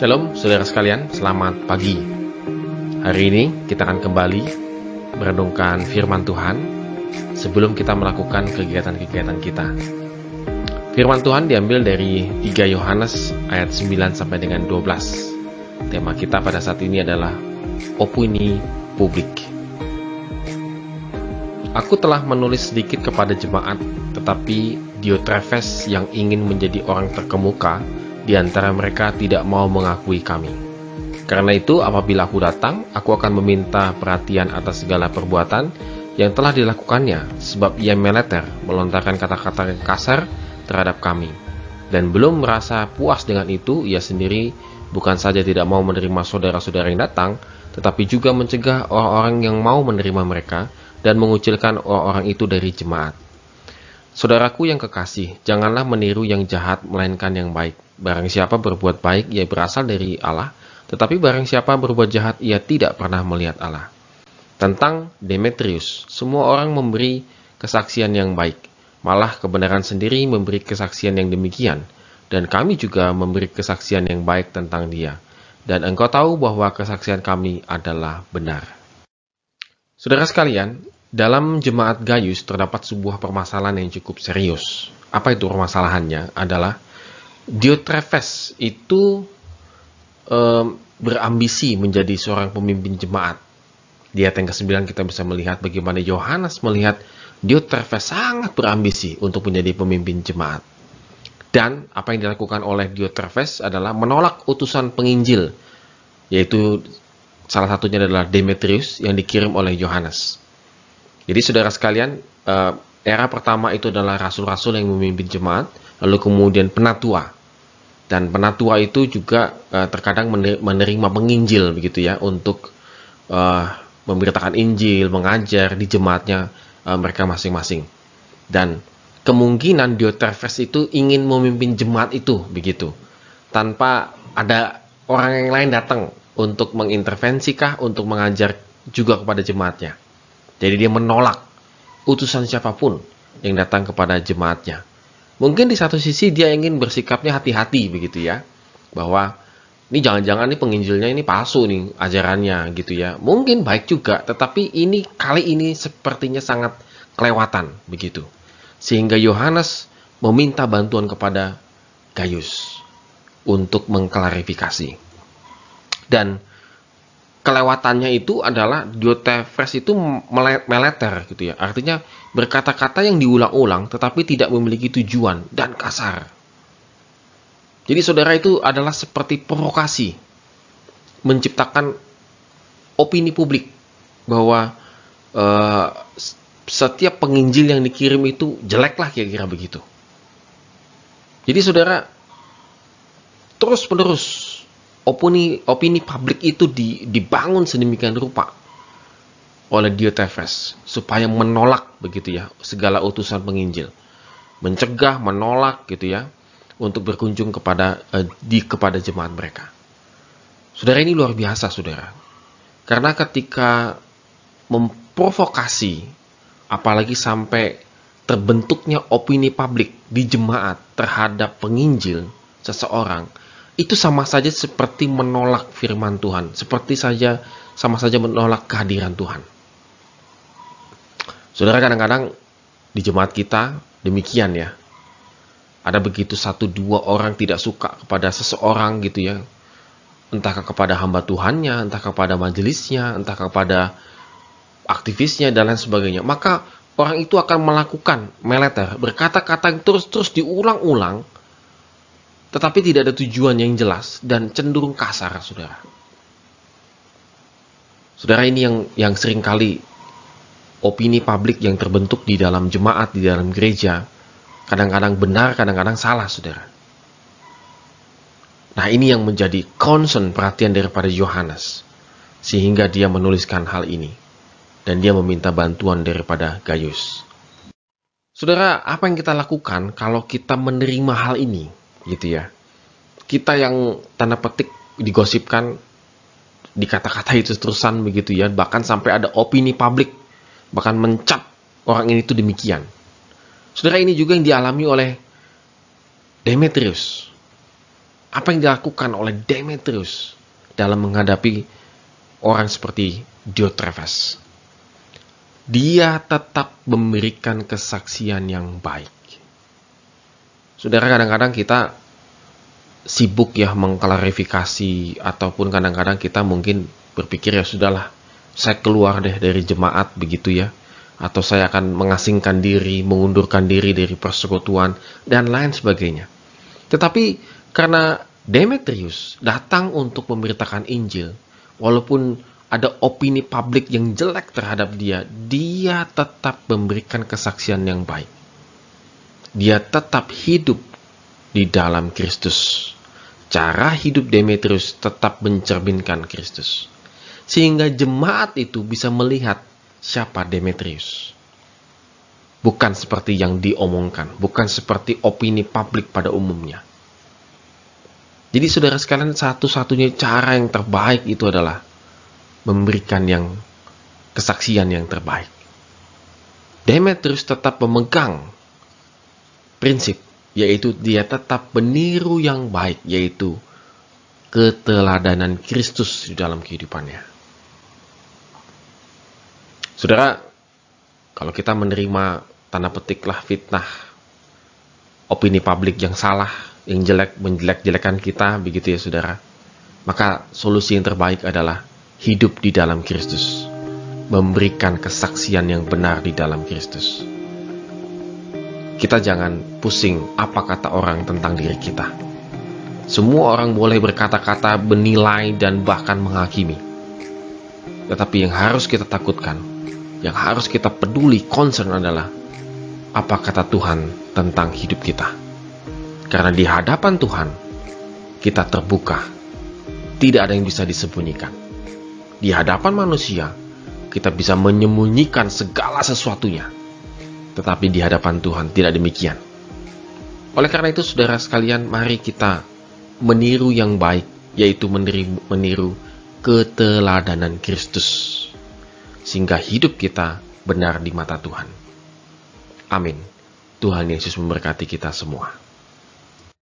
Shalom saudara sekalian, selamat pagi. Hari ini kita akan kembali merenungkan firman Tuhan sebelum kita melakukan kegiatan-kegiatan kita. Firman Tuhan diambil dari 3 Yohanes ayat 9 sampai dengan 12. Tema kita pada saat ini adalah opini publik. Aku telah menulis sedikit kepada jemaat, tetapi Diotrefes yang ingin menjadi orang terkemuka di antara mereka tidak mau mengakui kami. Karena itu, apabila aku datang, aku akan meminta perhatian atas segala perbuatan yang telah dilakukannya, sebab ia meleter, melontarkan kata-kata yang kasar terhadap kami. Dan belum merasa puas dengan itu, ia sendiri bukan saja tidak mau menerima saudara-saudara yang datang, tetapi juga mencegah orang-orang yang mau menerima mereka dan mengucilkan orang-orang itu dari jemaat. Saudaraku yang kekasih, janganlah meniru yang jahat, melainkan yang baik. Barang siapa berbuat baik, ia berasal dari Allah, tetapi barang siapa berbuat jahat, ia tidak pernah melihat Allah. Tentang Demetrius, semua orang memberi kesaksian yang baik, malah kebenaran sendiri memberi kesaksian yang demikian, dan kami juga memberi kesaksian yang baik tentang dia. Dan engkau tahu bahwa kesaksian kami adalah benar. Saudara sekalian, dalam jemaat Gaius terdapat sebuah permasalahan yang cukup serius. Apa itu permasalahannya? Adalah Diotrefes itu berambisi menjadi seorang pemimpin jemaat. Di ayat yang ke-9 kita bisa melihat bagaimana Yohanes melihat Diotrefes sangat berambisi untuk menjadi pemimpin jemaat. Dan apa yang dilakukan oleh Diotrefes adalah menolak utusan penginjil, yaitu salah satunya adalah Demetrius yang dikirim oleh Yohanes. Jadi saudara sekalian, era pertama itu adalah rasul-rasul yang memimpin jemaat, lalu kemudian penatua. Dan penatua itu juga terkadang menerima penginjil begitu ya, untuk memberitakan Injil, mengajar di jemaatnya mereka masing-masing. Dan kemungkinan Diotrefes itu ingin memimpin jemaat itu begitu, tanpa ada orang yang lain datang untuk mengintervensi kah, untuk mengajar juga kepada jemaatnya. Jadi dia menolak utusan siapapun yang datang kepada jemaatnya. Mungkin di satu sisi dia ingin bersikapnya hati-hati begitu ya, bahwa ini jangan-jangan nih penginjilnya ini palsu nih ajarannya gitu ya. Mungkin baik juga, tetapi kali ini sepertinya sangat kelewatan begitu. Sehingga Yohanes meminta bantuan kepada Gaius untuk mengklarifikasi. Dan kelewatannya itu adalah Diotrefes itu meleter gitu ya. Artinya berkata-kata yang diulang-ulang tetapi tidak memiliki tujuan dan kasar. Jadi saudara, itu adalah seperti provokasi, menciptakan opini publik bahwa setiap penginjil yang dikirim itu jelek lah, kira-kira begitu. Jadi saudara, terus-menerus opini publik itu dibangun sedemikian rupa oleh Diotrefes supaya menolak begitu ya segala utusan penginjil, mencegah, menolak gitu ya untuk berkunjung kepada jemaat mereka. Saudara, ini luar biasa saudara, karena ketika memprovokasi, apalagi sampai terbentuknya opini publik di jemaat terhadap penginjil seseorang, itu sama saja seperti menolak firman Tuhan, sama saja menolak kehadiran Tuhan. Saudara, kadang-kadang di jemaat kita demikian ya. Ada begitu 1-2 orang tidak suka kepada seseorang gitu ya. Entah kepada hamba Tuhannya, entah kepada majelisnya, entah kepada aktivisnya dan lain sebagainya. Maka orang itu akan melakukan meleter, berkata-kata yang terus-terus diulang-ulang, tetapi tidak ada tujuan yang jelas dan cenderung kasar, saudara. Saudara, ini yang seringkali opini publik yang terbentuk di dalam jemaat, di dalam gereja, kadang-kadang benar, kadang-kadang salah, saudara. Nah, ini yang menjadi concern, perhatian daripada Yohanes, sehingga dia menuliskan hal ini, dan dia meminta bantuan daripada Gaius. Saudara, apa yang kita lakukan kalau kita menerima hal ini? Gitu ya, kita yang tanda petik digosipkan, dikata-kata itu terusan begitu ya, bahkan sampai ada opini publik bahkan mencap orang ini itu demikian. Saudara, ini juga yang dialami oleh Demetrius. Apa yang dilakukan oleh Demetrius dalam menghadapi orang seperti Diotrephes? Dia tetap memberikan kesaksian yang baik. Saudara, kadang-kadang kita sibuk ya mengklarifikasi, ataupun kadang-kadang kita mungkin berpikir ya sudahlah, saya keluar deh dari jemaat begitu ya, atau saya akan mengasingkan diri, mengundurkan diri dari persekutuan dan lain sebagainya. Tetapi karena Demetrius datang untuk memberitakan Injil, walaupun ada opini publik yang jelek terhadap dia, dia tetap memberikan kesaksian yang baik. Dia tetap hidup di dalam Kristus. Cara hidup Demetrius tetap mencerminkan Kristus. Sehingga jemaat itu bisa melihat siapa Demetrius. Bukan seperti yang diomongkan, bukan seperti opini publik pada umumnya. Jadi saudara sekalian, satu-satunya cara yang terbaik itu adalah memberikan kesaksian yang terbaik. Demetrius tetap memegang prinsip, yaitu dia tetap meniru yang baik, yaitu keteladanan Kristus di dalam kehidupannya. Saudara, kalau kita menerima tanda petiklah fitnah, opini publik yang salah, yang jelek, menjelek-jelekan kita, begitu ya saudara, maka solusi yang terbaik adalah hidup di dalam Kristus, memberikan kesaksian yang benar di dalam Kristus. Kita jangan pusing apa kata orang tentang diri kita. Semua orang boleh berkata-kata, menilai, dan bahkan menghakimi. Tetapi yang harus kita takutkan, yang harus kita peduli, concern adalah apa kata Tuhan tentang hidup kita. Karena di hadapan Tuhan, kita terbuka. Tidak ada yang bisa disembunyikan. Di hadapan manusia, kita bisa menyembunyikan segala sesuatunya. Tetapi di hadapan Tuhan tidak demikian. Oleh karena itu, saudara sekalian, mari kita meniru yang baik, yaitu meniru keteladanan Kristus. Sehingga hidup kita benar di mata Tuhan. Amin. Tuhan Yesus memberkati kita semua.